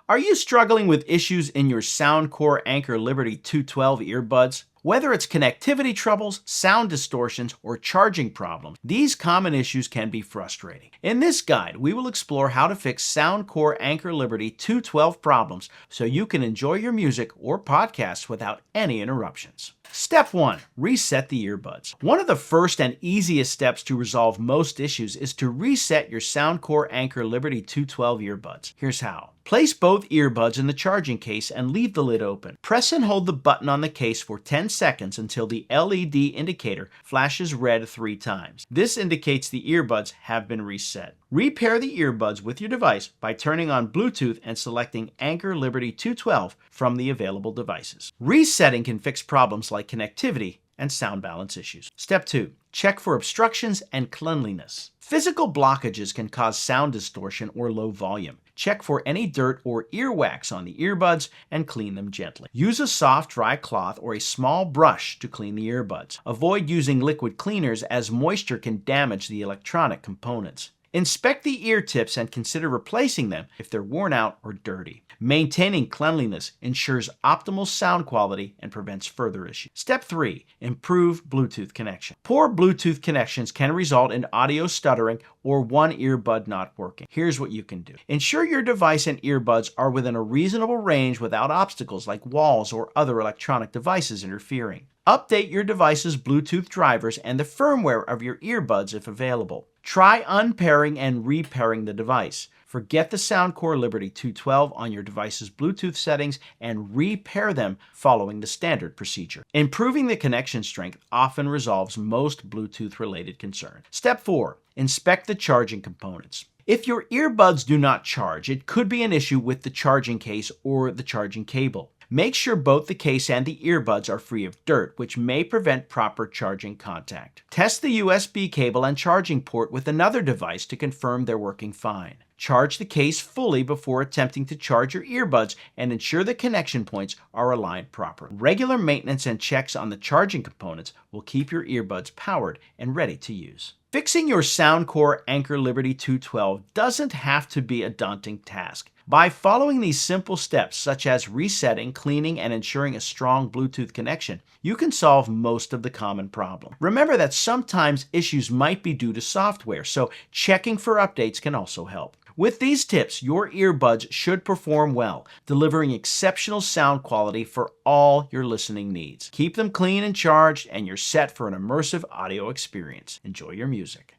Are you struggling with issues in your Soundcore Anker Liberty 212 earbuds? Whether it's connectivity troubles, sound distortions, or charging problems, these common issues can be frustrating. In this guide, we will explore how to fix Soundcore Anker Liberty 212 problems so you can enjoy your music or podcasts without any interruptions. Step 1. Reset the earbuds. One of the first and easiest steps to resolve most issues is to reset your Soundcore Anker Liberty 212 earbuds. Here's how. Place both earbuds in the charging case and leave the lid open. Press and hold the button on the case for 10 seconds until the LED indicator flashes red 3 times. This indicates the earbuds have been reset. Repair the earbuds with your device by turning on Bluetooth and selecting Anker Liberty 212 from the available devices. Resetting can fix problems like connectivity and sound balance issues. Step 2. Check for obstructions and cleanliness. Physical blockages can cause sound distortion or low volume. Check for any dirt or earwax on the earbuds and clean them gently. Use a soft, dry cloth or a small brush to clean the earbuds. Avoid using liquid cleaners as moisture can damage the electronic components. Inspect the ear tips and consider replacing them if they're worn out or dirty. Maintaining cleanliness ensures optimal sound quality and prevents further issues. Step 3. Improve Bluetooth connection. Poor Bluetooth connections can result in audio stuttering or one earbud not working. Here's what you can do. Ensure your device and earbuds are within a reasonable range without obstacles like walls or other electronic devices interfering. Update your device's Bluetooth drivers and the firmware of your earbuds if available. Try unpairing and repairing the device. Forget the Soundcore Liberty 212 on your device's Bluetooth settings and repair them following the standard procedure. Improving the connection strength often resolves most Bluetooth-related concerns. Step 4. Inspect the charging components. If your earbuds do not charge, it could be an issue with the charging case or the charging cable. Make sure both the case and the earbuds are free of dirt, which may prevent proper charging contact. Test the USB cable and charging port with another device to confirm they're working fine. Charge the case fully before attempting to charge your earbuds and ensure the connection points are aligned properly. Regular maintenance and checks on the charging components will keep your earbuds powered and ready to use. Fixing your Soundcore Anker Liberty 212 doesn't have to be a daunting task. By following these simple steps, such as resetting, cleaning, and ensuring a strong Bluetooth connection, you can solve most of the common problems. Remember that sometimes issues might be due to software, so checking for updates can also help. With these tips, your earbuds should perform well, delivering exceptional sound quality for all your listening needs. Keep them clean and charged, and you're set for an immersive audio experience. Enjoy your music.